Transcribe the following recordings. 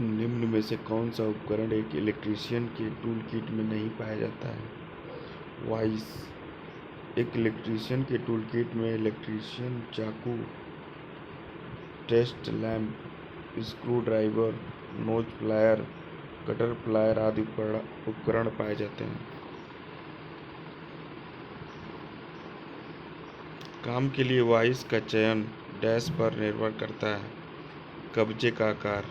निम्न में से कौन सा उपकरण एक इलेक्ट्रीशियन के टूल किट में नहीं पाया जाता है? वाइस। एक इलेक्ट्रीशियन के टूल किट में इलेक्ट्रीशियन चाकू, test lamp, screwdriver, nose plier, cutter plier आदि उपकरण पाए जाते हैं। काम के लिए वाइस का चयन डैश पर निर्भर करता है। कब्जे का आकार।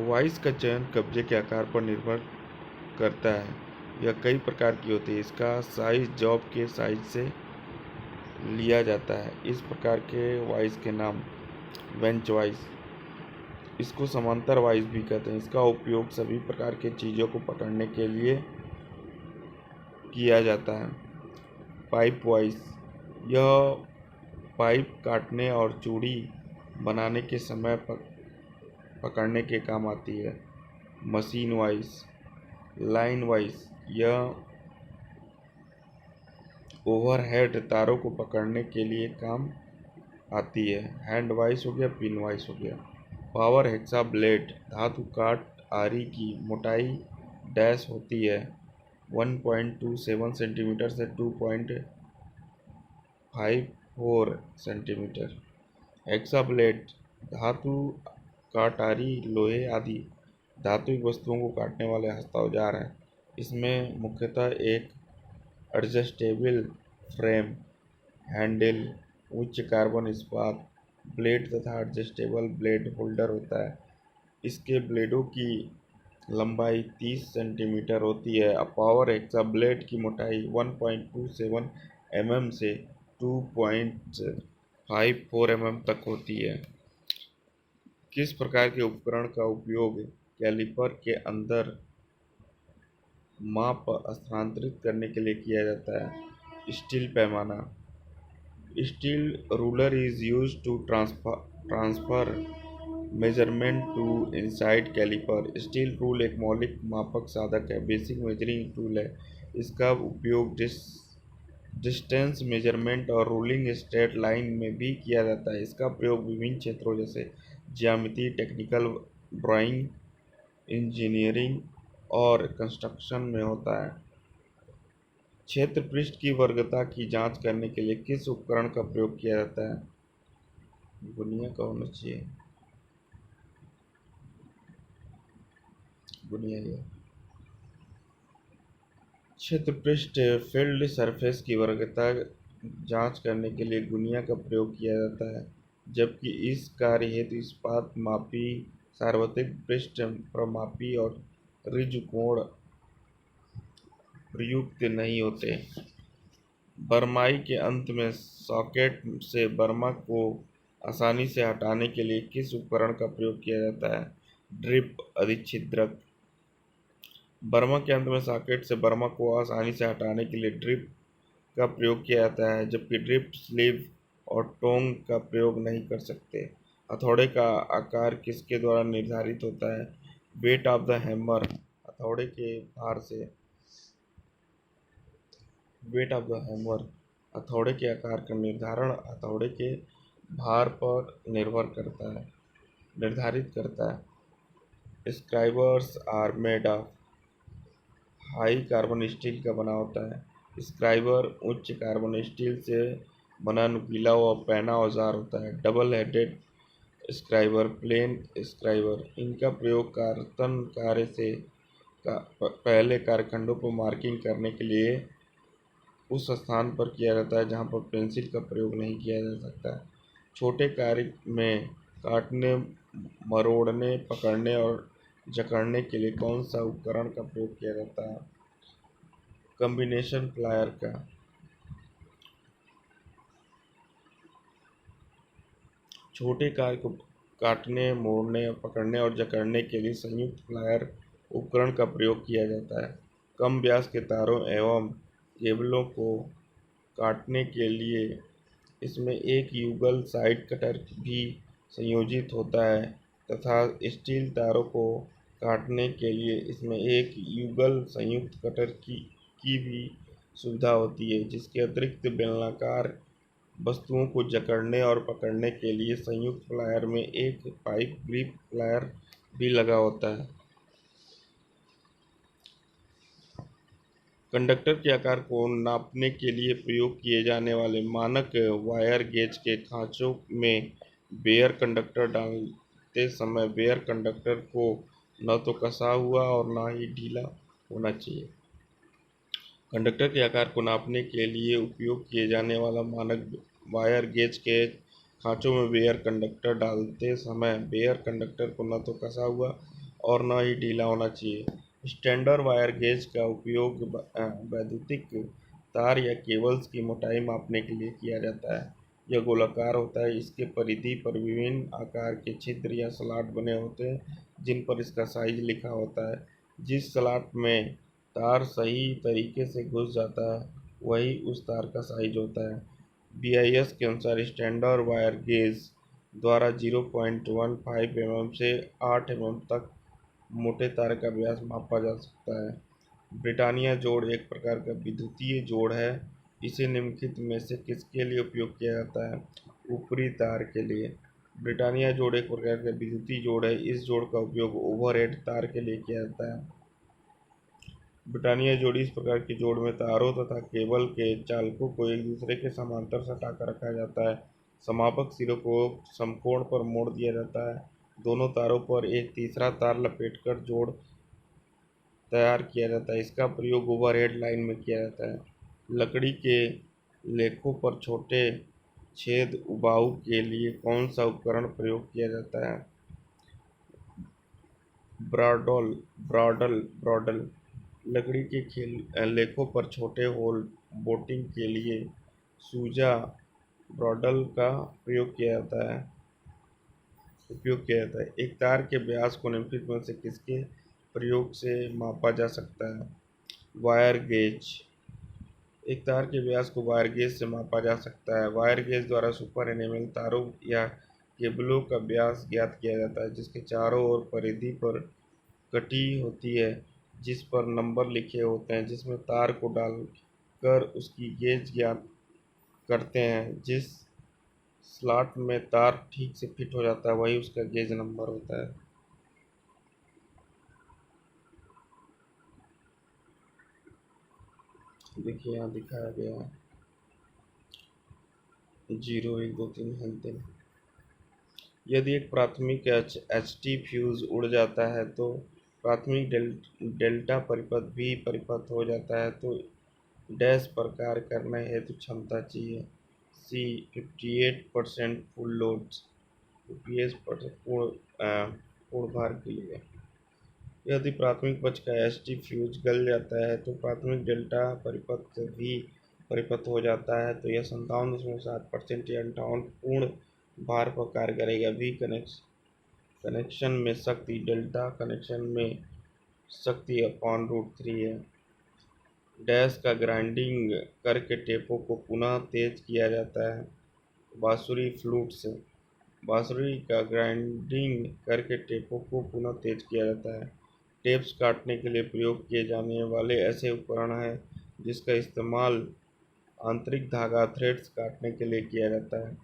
वाइस का चयन कब्जे के आकार पर निर्भर करता है। यह कई प्रकार की होती है। इसका साइज जॉब के साइज से लिया जाता है। इस प्रकार के वाइस के नाम बेंच वाइस। इसको समांतर वाइस भी कहते हैं। इसका उपयोग सभी प्रकार के चीज़ों को पकड़ने के लिए किया जाता है। Pipe vice. यह पाइप काटने और चूड़ी बनाने के समय पकड़ने के काम आती है। Machine vice. Line vice. यह ओवरहेड तारों को पकड़ने के लिए काम आती है। हैंड वाइस हो गया, पिन वाइस हो गया। Power hexa blade. धातु काट आरी की मोटाई डैश होती है 1.27 सेंटीमीटर से 2.54 सेंटीमीटर। हेक्सा ब्लेड धातु काट आरी, लोहे आदि धात्विक वस्तुओं को काटने वाले हस्ताऔजार हैं। इसमें मुख्यतः एक एडजस्टेबल फ्रेम, हैंडल, उच्च कार्बन इस्पात ब्लेड तथा एडजस्टेबल ब्लेड होल्डर होता है। इसके ब्लेडों की लंबाई 30 सेंटीमीटर होती है। पावर हेक्सा ब्लेड की मोटाई 1.27 mm से 2.54 mm तक होती है। किस प्रकार के उपकरण का उपयोग कैलिपर के अंदर माप स्थानांतरित करने के लिए किया जाता है? स्टील पैमाना। Steel ruler is used to transfer measurement to inside caliper। Steel rule एक मौलिक मापक साधक है, बेसिक मेजरिंग टूल है। इसका उपयोग डिस्टेंस मेजरमेंट और रूलिंग स्ट्रेट लाइन में भी किया जाता है। इसका प्रयोग विभिन्न क्षेत्रों जैसे ज्यामिति, टेक्निकल ड्राइंग, इंजीनियरिंग और कंस्ट्रक्शन में होता है। क्षेत्र पृष्ठ की वर्गता की जांच करने के लिए किस उपकरण का प्रयोग किया जाता है? गुनिया का होना चाहिए, गुनिया ये। क्षेत्र पृष्ठ फील्ड सरफेस की वर्गता जांच करने के लिए गुनिया का प्रयोग किया जाता है, जबकि इस कार्य हेतु इस्पात मापी, सार्वत्रिक पृष्ठ प्रमापी और रिज कोण प्रयुक्त नहीं होते। बरमाई के अंत में सॉकेट से बर्मा को आसानी से हटाने के लिए किस उपकरण का प्रयोग किया जाता है? ड्रिप अधिच्छिद्रक। बर्मा के अंत में सॉकेट से बर्मा को आसानी से हटाने के लिए ड्रिप का प्रयोग किया जाता है, जबकि ड्रिप स्लीव और टोंग का प्रयोग नहीं कर सकते। हथौड़े का आकार किसके द्वारा निर्धारित होता है? Weight of the hammer. हथौड़े के भार से वेट ऑफ द हैमर। हथौड़े के आकार का निर्धारण हथौड़े के भार पर निर्धारित करता है। Scribers are made of. High carbon steel का बना होता है। स्क्राइबर उच्च कार्बन स्टील से बना नुकीला व पैना औजार होता है। Double headed scriber, plain scriber, इनका प्रयोग कर्तन कार्य से पहले कार्यखंडों पर मार्किंग करने के लिए उस स्थान पर किया जाता है जहाँ पर पेंसिल का प्रयोग नहीं किया जा सकता है। छोटे कार्य में काटने, मरोड़ने, पकड़ने और जकड़ने के लिए कौन सा उपकरण का प्रयोग किया जाता है? कॉम्बिनेशन प्लायर का। छोटे कार्य को काटने, मोड़ने, पकड़ने और जकड़ने के लिए संयुक्त प्लायर उपकरण का प्रयोग किया जाता है। कम व्यास के तारों एवं केबलों को काटने के लिए इसमें एक युगल साइड कटर भी संयोजित होता है तथा स्टील तारों को काटने के लिए इसमें एक युगल संयुक्त कटर की भी सुविधा होती है, जिसके अतिरिक्त बेलनाकार वस्तुओं को जकड़ने और पकड़ने के लिए संयुक्त प्लायर में एक पाइप ग्रिप प्लायर भी लगा होता है। कंडक्टर के आकार को नापने के लिए प्रयोग किए जाने वाले मानक वायर गेज के खांचों में बेयर कंडक्टर डालते समय बेयर कंडक्टर को न तो कसा हुआ और न ही ढीला होना चाहिए। कंडक्टर के आकार को नापने के लिए उपयोग किए जाने वाला मानक वायर गेज के खांचों में बेयर कंडक्टर डालते समय बेयर कंडक्टर को न तो कसा हुआ और न ही ढीला होना चाहिए। स्टैंडर्ड वायर गेज का उपयोग वैद्युतिक तार या केबल्स की मोटाई मापने के लिए किया जाता है। यह गोलाकार होता है। इसके परिधि पर विभिन्न आकार के छिद्र या स्लॉट बने होते हैं जिन पर इसका साइज लिखा होता है। जिस स्लॉट में तार सही तरीके से घुस जाता है वही उस तार का साइज होता है। BIS के अनुसार स्टैंडर्ड वायर गेज द्वारा 0.15 mm से 8 mm तक मोटे तार का व्यास मापा जा सकता है। ब्रिटानिया जोड़ एक प्रकार का विद्युतीय जोड़ है। इसे निम्नलिखित में से किसके लिए उपयोग किया जाता है? ऊपरी तार के लिए। ब्रिटानिया जोड़ एक प्रकार का विद्युतीय जोड़ है। इस जोड़ का उपयोग ओवरहेड तार के लिए किया जाता है। ब्रिटानिया जोड़ी इस प्रकार की जोड़ में तारों तथा केबल के चालकों को एक दूसरे के समांतर सटाकर रखा जाता है। समापक सिरों को समकोण पर मोड़ दिया जाता है। दोनों तारों पर एक तीसरा तार लपेटकर जोड़ तैयार किया जाता है। इसका प्रयोग ओवरहेड लाइन में किया जाता है। लकड़ी के लेखों पर छोटे छेद उबाऊ के लिए कौन सा उपकरण प्रयोग किया जाता है? ब्रॉडल ब्रॉडल ब्रॉडल लकड़ी के लेखों पर छोटे होल बोटिंग के लिए सूजा ब्रॉडल का उपयोग किया जाता है। एक तार के व्यास को निम्नलिखित में से किसके प्रयोग से मापा जा सकता है? Wire gauge. एक तार के व्यास को वायर गेज से मापा जा सकता है। वायर गेज द्वारा सुपर एनेमल तारों या केबलों का व्यास ज्ञात किया जाता है जिसके चारों ओर परिधि पर कटी होती है जिस पर नंबर लिखे होते हैं। जिसमें तार को डालकर उसकी गेज ज्ञात करते हैं। जिस स्लॉट में तार ठीक से फिट हो जाता है वही उसका गेज नंबर होता है। देखिए यहाँ दिखाया गया है 0 1 2 3 हेल्थ। यदि एक प्राथमिक HT फ्यूज उड़ जाता है तो प्राथमिक डेल्टा परिपथ भी परिपथ हो जाता है तो डैश पर कार्य करने हेतु क्षमता चाहिए। C 58% फुल लोड्स 58% पूर्ण भार के लिए। यदि प्राथमिक पक्ष का HT फ्यूज गल जाता है तो प्राथमिक डेल्टा परिपथ भी परिपथ हो जाता है तो यह 57.7% या 58 पूर्ण भार पर कार्य करेगा। V कनेक्शन में शक्ति डेल्टा कनेक्शन में शक्ति अपॉन √3 है। डैश का ग्राइंडिंग करके टेपों को पुनः तेज किया जाता है। बांसुरी फ्लूट से बांसुरी का ग्राइंडिंग करके टेपों को पुनः तेज किया जाता है। टेप्स काटने के लिए प्रयोग किए जाने वाले ऐसे उपकरण हैं जिसका इस्तेमाल आंतरिक धागा थ्रेड्स काटने के लिए किया जाता है।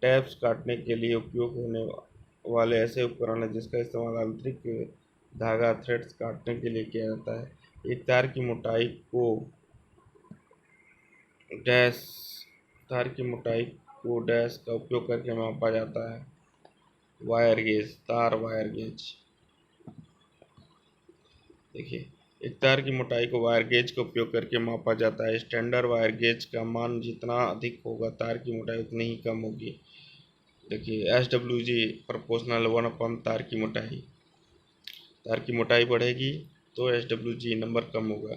टैप्स काटने के लिए उपयोग होने वाले ऐसे उपकरण हैं जिसका इस्तेमाल आंतरिक धागा थ्रेड्स काटने के लिए किया जाता है। एक तार की मोटाई को डैश का उपयोग करके मापा जाता है। वायर गेज तार वायर गेज। देखिए एक तार की मोटाई को वायर गेज का उपयोग करके मापा जाता है। स्टैंडर्ड वायर गेज का मान जितना अधिक होगा तार की मोटाई उतनी ही कम होगी। देखिए SWG प्रोपोर्शनल 1 तार की मोटाई। तार की मोटाई बढ़ेगी तो SWG नंबर कम होगा।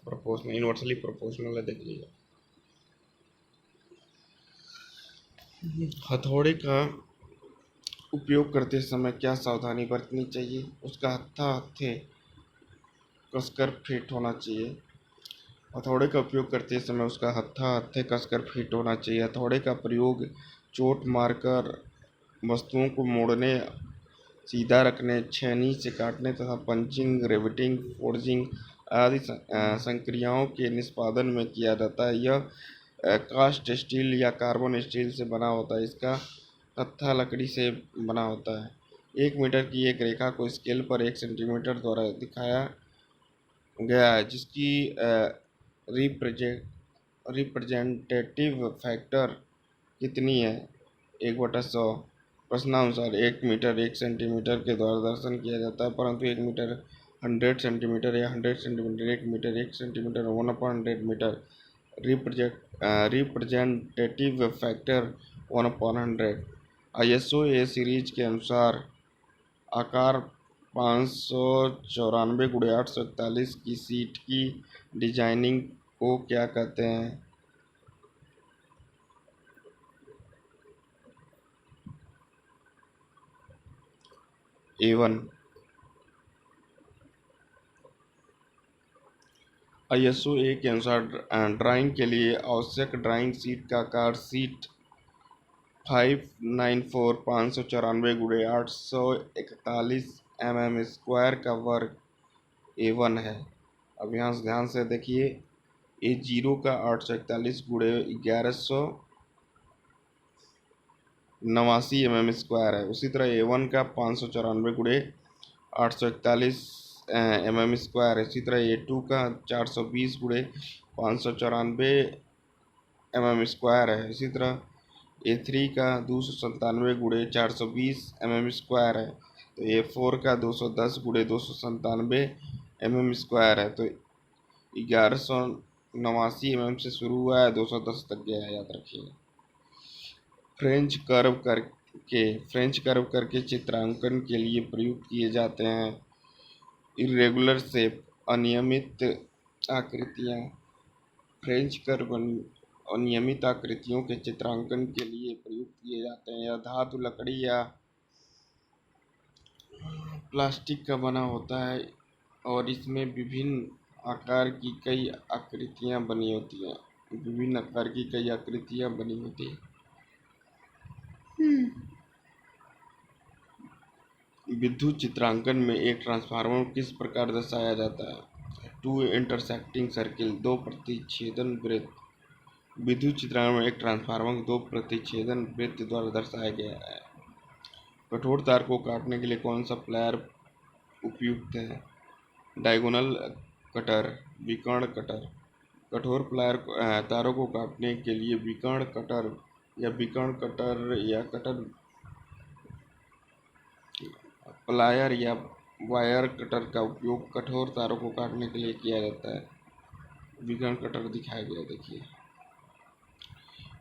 प्रोपोर्शनल इन्वर्सली प्रोपोर्शनल है। देखिएगा हथौड़े का उपयोग करते समय क्या सावधानी बरतनी चाहिए? उसका हत्थे कसकर फिट होना चाहिए। हथौड़े का उपयोग करते समय उसका हत्थे कसकर फिट होना चाहिए। हथौड़े का प्रयोग चोट मारकर वस्तुओं को मोड़ने सीधा रखने छेनी से काटने तथा पंचिंग रिवेटिंग फोर्जिंग आदि संक्रियाओं के निष्पादन में किया जाता है। यह कास्ट स्टील या कार्बन स्टील से बना होता है। इसका तख्ता लकड़ी से बना होता है। 1 मीटर की एक रेखा को स्केल पर 1 सेंटीमीटर द्वारा दिखाया गया है, जिसकी रिप्रेजेंटेटिव फैक्टर कितनी है? 1/100। प्रश्नानुसार 1 मीटर 1 सेंटीमीटर के द्वारा दर्शन किया जाता है, परंतु 1 मीटर 100 सेंटीमीटर या 100 centimetre 1 metre 1 centimetre 1/100 metre. Representative factor 1/100। ISO A series के अनुसार आकार 594 × 841 की सीट की डिजाइनिंग को क्या कहते हैं? A1। ISO ए के अनुसार ड्राइंग के लिए आवश्यक ड्राइंग सीट का आकार सीट 594 mm² का वर्ग A1 है। अब यहाँ से ध्यान से देखिए, A0 का 841 × 1189 mm² है। उसी तरह A1 का 594 × 841 mm²। इसी तरह A2 का 420 × 594 mm² है। इसी तरह A3 का 297 × 420 mm² है। तो A4 का 210 × 297 mm² है। तो 1189 mm से शुरू हुआ है, 210 तक गया है, याद रखिए। फ्रेंच कर्व करके चित्रांकन के लिए प्रयुक्त किए जाते हैं। इर्रेगुलर शेप, अनियमित आकृतियाँ। फ्रेंच कर्व अनियमित आकृतियों के चित्रांकन के लिए प्रयुक्त किए जाते हैं। यह धातु, लकड़ी या प्लास्टिक का बना होता है और इसमें विभिन्न आकार की कई आकृतियाँ बनी होती हैं। विद्युत चित्रांकन में एक ट्रांसफार्मर किस प्रकार दर्शाया जाता है? 2 इंटरसेक्टिंग सर्किल, 2 प्रतिच्छेदन वृत्त। विद्युत चित्रांकन में एक ट्रांसफार्मर 2 प्रतिच्छेदन वृत्त द्वारा दर्शाया गया है। कठोर तार को काटने के लिए कौन सा प्लायर उपयुक्त है? डायगोनल कटर, विकर्ण कटर। कठोर तारों को काटने के लिए विकर्ण कटर या कटर प्लायर या वायर कटर का उपयोग कठोर तारों को काटने के लिए किया जाता है। विकर्ण कटर दिखाया गया, देखिए।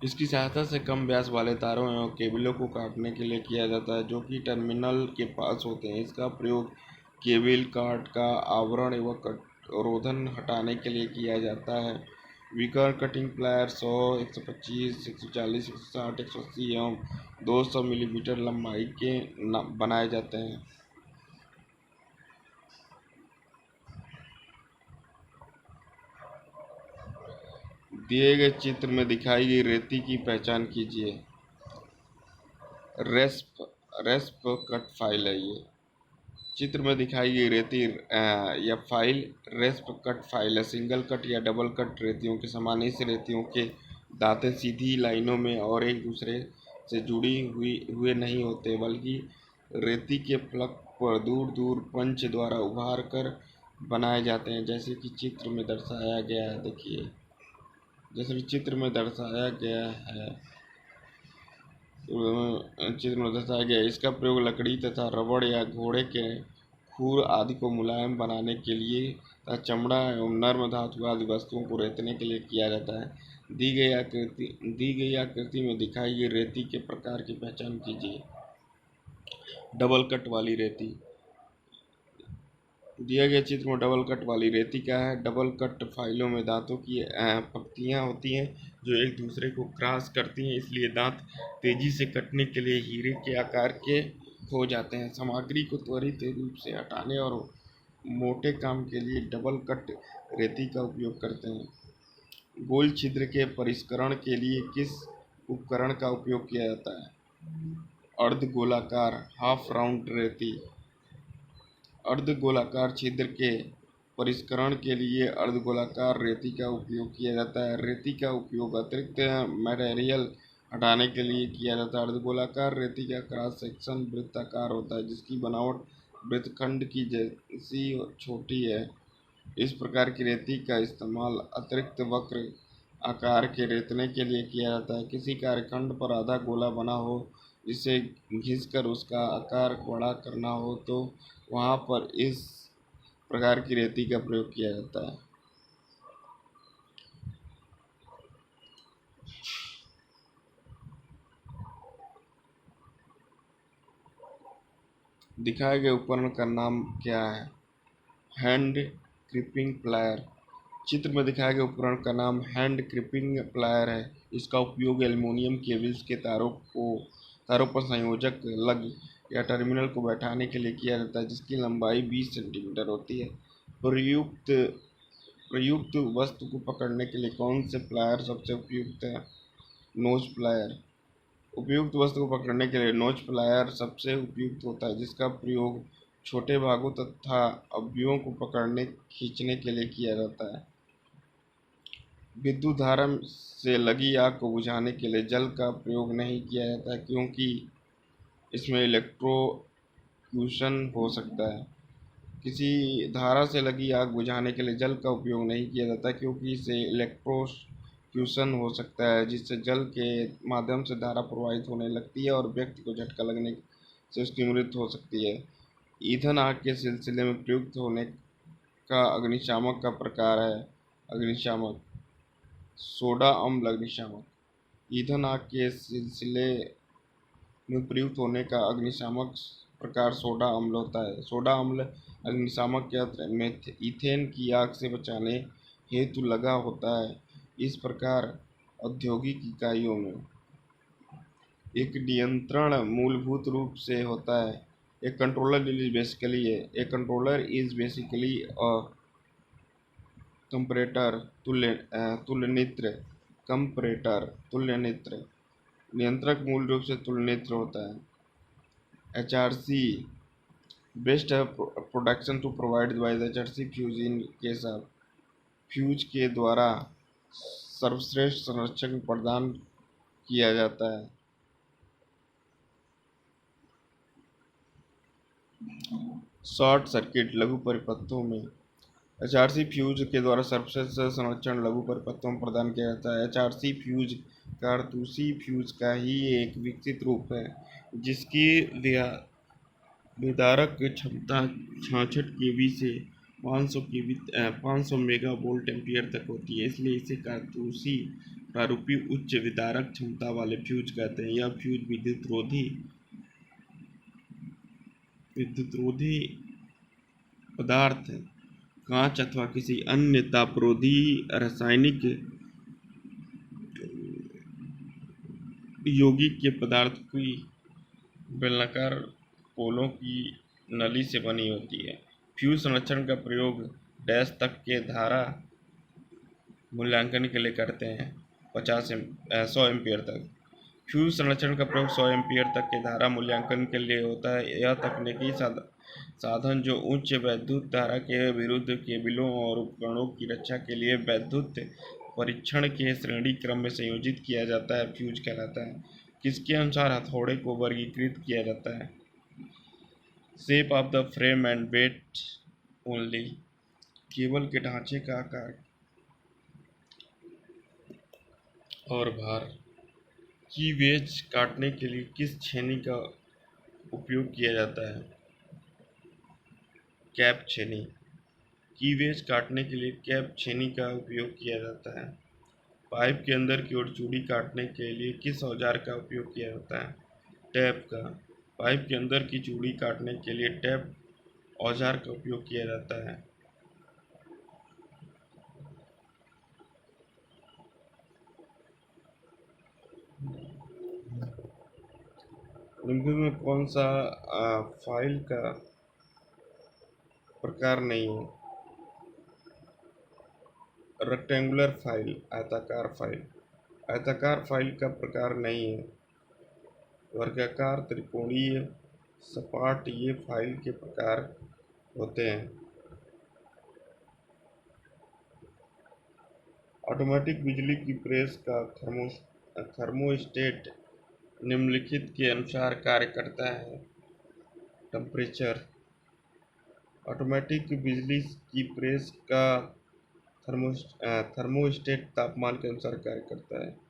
इसकी सहायता से कम व्यास वाले तारों एवं केबलों को काटने के लिए किया जाता है, जो कि टर्मिनल के पास होते हैं। इसका प्रयोग केबल कार्ड का आवरण एवं अवरोधन हटाने के लिए किया जाता है। विकर्ण कटिंग प्लायर 100, 125, 140, 160, 180 एवं 200 मिलीमीटर लंबाई के बनाए जाते हैं। दिए गए चित्र में दिखाई गई रेती की पहचान कीजिए। रेस्प कट फाइल है ये। चित्र में दिखाई गई रेती या फाइल रेस्प कट फाइल है। सिंगल कट या डबल कट रेतियों के समान इस रेतियों के दांते सीधी लाइनों में और एक दूसरे से हुए नहीं होते, बल्कि रेती के फ्लक पर दूर दूर पंच द्वारा उभार कर बनाए जाते हैं, जैसे कि चित्र में दर्शाया गया है। देखिए, जैसे कि चित्र में दर्शाया गया है। इसका प्रयोग लकड़ी तथा रबड़ या घोड़े के खुर आदि को मुलायम बनाने के लिए तथा चमड़ा एवं नर्म धातु आदि वस्तुओं को रेतने के लिए किया जाता है। दी गई आकृति में दिखाई गई रेती के प्रकार की पहचान कीजिए। डबल कट वाली रेती। दिया गया चित्र में डबल कट वाली रेती क्या है? डबल कट फाइलों में दांतों की पंक्तियां होती हैं जो एक दूसरे को क्रॉस करती हैं, इसलिए दांत तेजी से कटने के लिए हीरे के आकार के हो जाते हैं। सामग्री को त्वरित रूप से हटाने और मोटे काम के लिए डबल कट रेती का उपयोग करते हैं। गोल छिद्र के परिष्करण के लिए किस उपकरण का उपयोग किया जाता है? अर्धगोलाकार हाफ राउंड रेती। अर्धगोलाकार छिद्र के परिष्करण के लिए अर्धगोलाकार रेती का उपयोग किया जाता है। रेती का उपयोग अतिरिक्त मटेरियल हटाने के लिए किया जाता है। अर्धगोलाकार रेती का क्रॉस सेक्शन वृत्ताकार होता है, जिसकी बनावट वृत्तखंड की जैसी छोटी है। इस प्रकार की रेती का इस्तेमाल अतिरिक्त वक्र आकार के रेतने के लिए किया जाता है। किसी कार्यखंड पर आधा गोला बना हो जिसे घिसकर उसका आकार बड़ा करना हो तो वहाँ पर इस प्रकार की रेती का प्रयोग किया जाता है। दिखाए गए उपकरण का नाम क्या है? Hand creeping plier. चित्र में दिखाए गए उपकरण का नाम हैंड क्रीपिंग प्लायर है। इसका उपयोग एल्युमिनियम केबल्स के तारों पर संयोजक लग या टर्मिनल को बैठाने के लिए किया जाता है, जिसकी लंबाई 20 सेंटीमीटर होती है। प्रयुक्त प्रयुक्त वस्तु को पकड़ने के लिए कौन से प्लायर सबसे उपयुक्त है? Knows plier. उपयुक्त वस्तु को पकड़ने के लिए नोच प्लायर सबसे उपयुक्त होता है, जिसका प्रयोग छोटे भागों तथा अवयवों को पकड़ने खींचने के लिए किया जाता है। विद्युत धारा से लगी आग को बुझाने के लिए जल का प्रयोग नहीं किया जाता है, क्योंकि इसमें इलेक्ट्रोक्यूशन हो सकता है। किसी धारा से लगी आग बुझाने के लिए जल का उपयोग नहीं किया जाता, क्योंकि इसे इलेक्ट्रोक्यूशन हो सकता है, जिससे जल के माध्यम से धारा प्रवाहित होने लगती है और व्यक्ति को झटका लगने से उसकी मृत्यु हो सकती है। ईंधन आग के सिलसिले में प्रयुक्त होने का अग्निशामक का प्रकार है। अग्निशामक सोडा अम्ल अग्निशामक। ईंधन आग के सिलसिले में प्रयुक्त होने का अग्निशामक प्रकार सोडा अम्ल होता है। सोडा अम्ल अग्निशामक यंत्र में ईथेन की आग से बचाने हेतु लगा होता है। इस प्रकार औद्योगिक इकाइयों में एक नियंत्रण मूलभूत रूप से होता है। A controller is basically a comparator तुलनित्र कंपैरेटर तुलनित्र। नियंत्रक मूल रूप से तुलनित्र होता है। HRC best production to provide by the HRC fuse in case of fuse के द्वारा सर्वश्रेष्ठ संरक्षण प्रदान किया जाता है। शॉर्ट सर्किट लघु परिपथों में HRC फ्यूज के द्वारा सर्वश्रेष्ठ संरक्षण लघु परिपथों में प्रदान किया जाता है। HRC फ्यूज कारतूसी फ्यूज का ही एक विकसित रूप है, जिसकी विदारक क्षमता 66 केवी से 500 मेगा वोल्ट एम्पीयर तक होती है। इसलिए इसे कारतूसी प्रारूपी उच्च विदारक क्षमता वाले फ्यूज कहते हैं। यह फ्यूज विद्युतरोधी पदार्थ, कांच अथवा किसी अन्य तापरोधी रासायनिक यौगिक के पदार्थ की बेलनाकार पोलों की नली से बनी होती है। फ्यूज संरक्षण का प्रयोग डैश तक के धारा मूल्यांकन के लिए करते हैं। 100 एम्पीयर तक। फ्यूज संरक्षण का प्रयोग 100 एम्पीयर तक के धारा मूल्यांकन के लिए होता है। यह तकनीकी साधन जो उच्च वैद्युत धारा के विरुद्ध केबलों और उपकरणों की रक्षा के लिए वैद्युत परीक्षण के श्रेणी क्रम में संयोजित किया जाता है, फ्यूज कहलाता है। किसके अनुसार हथौड़े को वर्गीकृत किया जाता है? Shape of the frame and weight only. Cable के ढांचे का आकार और भार। की वेज काटने के लिए किस छेनी का उपयोग किया जाता है? कैप छेनी। की वेज काटने के लिए कैप छेनी का उपयोग किया जाता है। पाइप के अंदर की ओर चूड़ी काटने के लिए किस औजार का उपयोग किया जाता है? टैप का। पाइप के अंदर की चूड़ी काटने के लिए टैप औजार का उपयोग किया जाता है। निम्न में कौन सा फाइल का प्रकार नहीं है? रेक्टेंगुलर फाइल, आयताकार फाइल। आयताकार फाइल का प्रकार नहीं है। वर्गाकार, त्रिकोणीय, सपाट ये फाइल के प्रकार होते हैं। ऑटोमेटिक बिजली की प्रेस का थर्मोस्टेट निम्नलिखित के अनुसार कार्य करता है। टेम्परेचर। ऑटोमेटिक बिजली की प्रेस का थर्मोस्टेट तापमान के अनुसार कार्य करता है।